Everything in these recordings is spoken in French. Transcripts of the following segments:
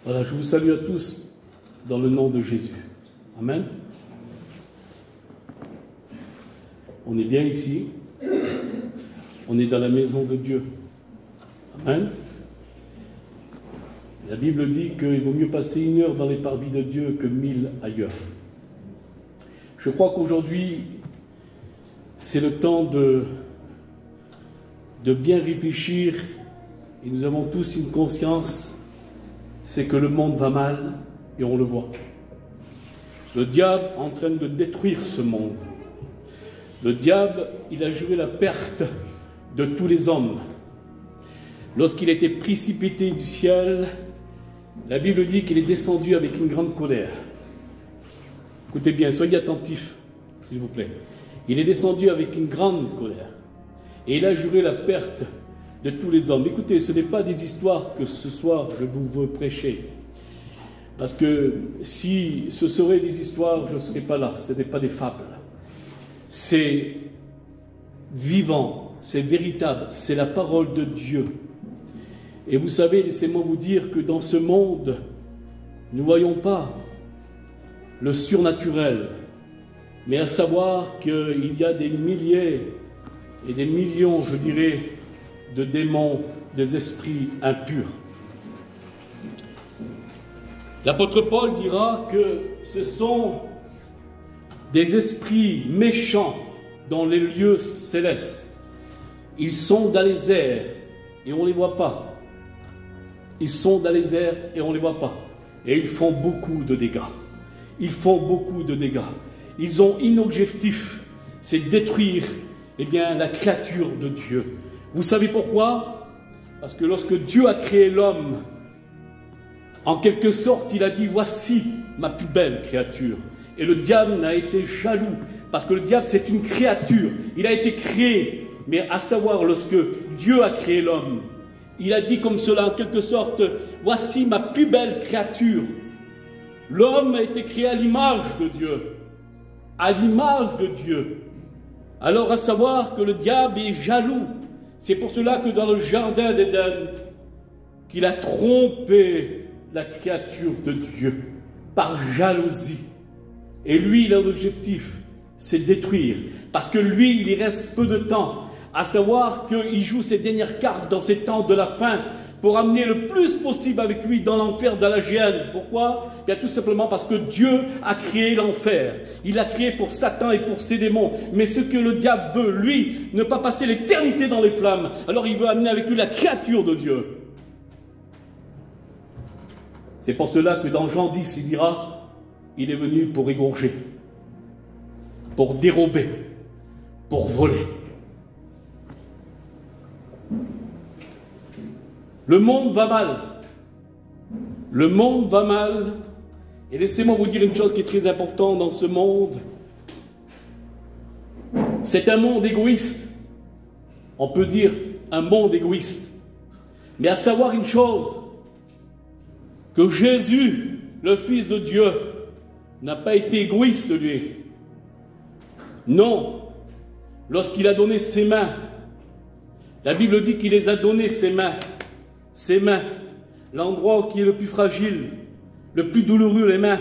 Voilà, je vous salue à tous dans le nom de Jésus. Amen. On est bien ici. On est dans la maison de Dieu. Amen. La Bible dit qu'il vaut mieux passer 1 heure dans les parvis de Dieu que 1000 ailleurs. Je crois qu'aujourd'hui, c'est le temps de bien réfléchir, et nous avons tous une conscience, c'est que le monde va mal, et on le voit. Le diable est en train de détruire ce monde. Le diable, il a juré la perte de tous les hommes. Lorsqu'il a été précipité du ciel, la Bible dit qu'il est descendu avec une grande colère. Écoutez bien, soyez attentifs, s'il vous plaît. Il est descendu avec une grande colère. Et il a juré la perte de tous les hommes. Écoutez, ce n'est pas des histoires que ce soir je vous veux prêcher. Parce que si ce seraient des histoires, je ne serais pas là. Ce n'est pas des fables. C'est vivant, c'est véritable, c'est la parole de Dieu. Et vous savez, laissez-moi vous dire que dans ce monde, nous ne voyons pas le surnaturel, mais à savoir qu'il y a des milliers et des millions, je dirais, de démons, des esprits impurs. L'apôtre Paul dira que ce sont des esprits méchants dans les lieux célestes. Ils sont dans les airs et on ne les voit pas. Ils sont dans les airs et on ne les voit pas. Et ils font beaucoup de dégâts. Ils font beaucoup de dégâts. Ils ont un objectif, c'est détruire la créature de Dieu. Vous savez pourquoi? Parce que lorsque Dieu a créé l'homme, en quelque sorte, il a dit, voici ma plus belle créature. Et le diable n'a été jaloux, parce que le diable, c'est une créature. Il a été créé, mais à savoir, lorsque Dieu a créé l'homme, il a dit comme cela, en quelque sorte, voici ma plus belle créature. L'homme a été créé à l'image de Dieu. À l'image de Dieu. Alors à savoir que le diable est jaloux. C'est pour cela que dans le jardin d'Éden, qu'il a trompé la créature de Dieu par jalousie. Et lui, il a un objectif, c'est détruire. Parce que lui, il y reste peu de temps. À savoir qu'il joue ses dernières cartes dans ces temps de la fin pour amener le plus possible avec lui dans l'enfer, dans la géhenne. Pourquoi? Bien tout simplement parce que Dieu a créé l'enfer. Il l'a créé pour Satan et pour ses démons. Mais ce que le diable veut, lui, ne pas passer l'éternité dans les flammes. Alors il veut amener avec lui la créature de Dieu. C'est pour cela que dans Jean 10, il dira, il est venu pour égorger, pour dérober, pour voler. Le monde va mal. Le monde va mal. Et laissez-moi vous dire une chose qui est très importante dans ce monde. C'est un monde égoïste. On peut dire un monde égoïste. Mais à savoir une chose, que Jésus, le Fils de Dieu, n'a pas été égoïste, lui. Non. Lorsqu'il a donné ses mains, la Bible dit qu'il les a données, ses mains. Ses mains, l'endroit qui est le plus fragile, le plus douloureux, les mains.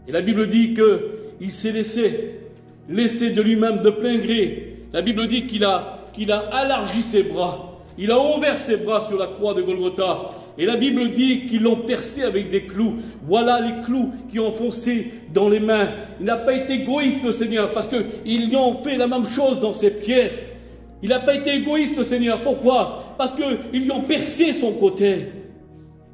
Et la Bible dit qu'il s'est laissé de lui-même de plein gré. La Bible dit qu'il a élargi ses bras. Il a ouvert ses bras sur la croix de Golgotha. Et la Bible dit qu'ils l'ont percé avec des clous. Voilà les clous qui ont foncé dans les mains. Il n'a pas été égoïste, le Seigneur, parce qu'ils lui ont fait la même chose dans ses pieds. Il n'a pas été égoïste, le Seigneur. Pourquoi? Parce qu'ils lui ont percé son côté.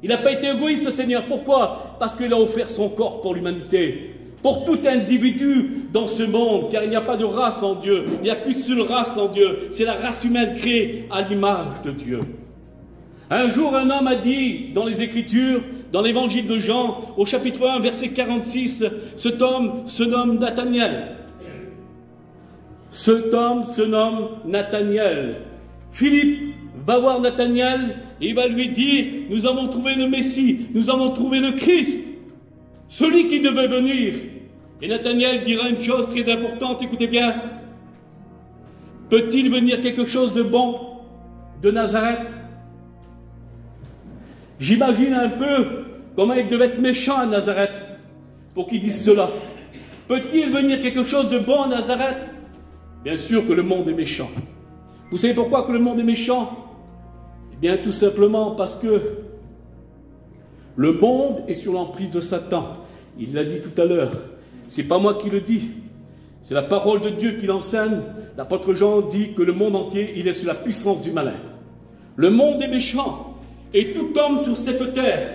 Il n'a pas été égoïste, le Seigneur. Pourquoi? Parce qu'il a offert son corps pour l'humanité. Pour tout individu dans ce monde. Car il n'y a pas de race en Dieu. Il n'y a qu'une seule race en Dieu. C'est la race humaine créée à l'image de Dieu. Un jour, un homme a dit dans les Écritures, dans l'évangile de Jean, au chapitre 1, verset 46, cet homme se nomme Nathanaël. Cet homme se nomme Nathanaël. Philippe va voir Nathanaël et il va lui dire, nous avons trouvé le Messie, nous avons trouvé le Christ, celui qui devait venir. Et Nathanaël dira une chose très importante, écoutez bien. Peut-il venir quelque chose de bon de Nazareth? J'imagine un peu Comment il devait être méchant à Nazareth pour qu'il dise cela? Peut-il venir quelque chose de bon à Nazareth? Bien sûr que le monde est méchant. Vous savez pourquoi que le monde est méchant? Eh bien, tout simplement parce que le monde est sur l'emprise de Satan. Il l'a dit tout à l'heure. Ce n'est pas moi qui le dis. C'est la parole de Dieu qui l'enseigne. L'apôtre Jean dit que le monde entier, il est sous la puissance du malin. Le monde est méchant. Et tout homme sur cette terre,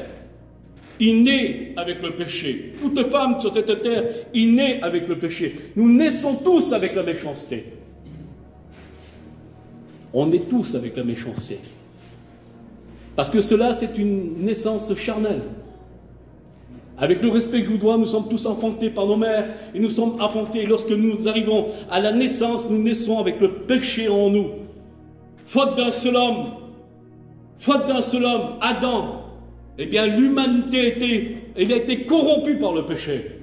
il naît avec le péché. Toute femme sur cette terre, il naît avec le péché. Nous naissons tous avec la méchanceté. On est tous avec la méchanceté. Parce que cela, c'est une naissance charnelle. Avec le respect que je vous dois, nous sommes tous enfantés par nos mères. Et nous sommes enfantés. Lorsque nous arrivons à la naissance, nous naissons avec le péché en nous. Faute d'un seul homme, Adam, eh bien l'humanité a été corrompue par le péché.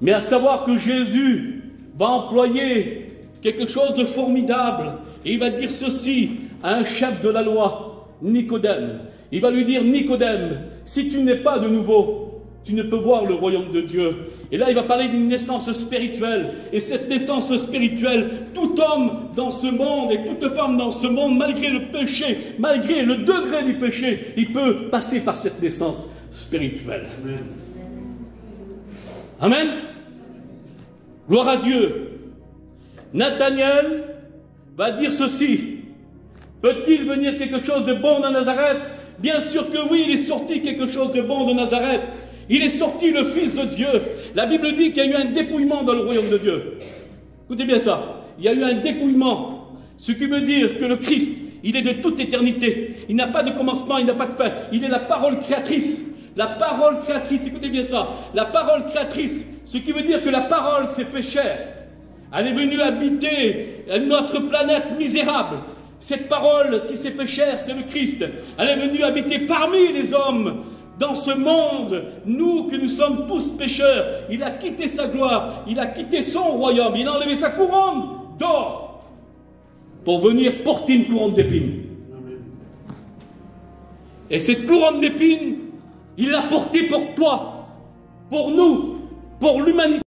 Mais à savoir que Jésus va employer quelque chose de formidable. Et il va dire ceci à un chef de la loi, Nicodème. Il va lui dire, Nicodème, si tu n'es pas de nouveau, tu ne peux voir le royaume de Dieu. Et là, il va parler d'une naissance spirituelle. Et cette naissance spirituelle, tout homme dans ce monde et toute femme dans ce monde, malgré le péché, malgré le degré du péché, il peut passer par cette naissance spirituelle. Amen. Amen. Gloire à Dieu. Nathanaël va dire ceci. Peut-il venir quelque chose de bon de Nazareth? Bien sûr que oui, il est sorti quelque chose de bon de Nazareth. Il est sorti le Fils de Dieu. La Bible dit qu'il y a eu un dépouillement dans le royaume de Dieu. Écoutez bien ça. Il y a eu un dépouillement. Ce qui veut dire que le Christ, il est de toute éternité. Il n'a pas de commencement, il n'a pas de fin. Il est la parole créatrice. La parole créatrice, écoutez bien ça. La parole créatrice, ce qui veut dire que la parole s'est fait chair. Elle est venue habiter notre planète misérable. Cette parole qui s'est fait chair, c'est le Christ. Elle est venue habiter parmi les hommes. Dans ce monde, nous que nous sommes tous pécheurs, il a quitté sa gloire, il a quitté son royaume, il a enlevé sa couronne d'or pour venir porter une couronne d'épines. Et cette couronne d'épines, il l'a portée pour toi, pour nous, pour l'humanité.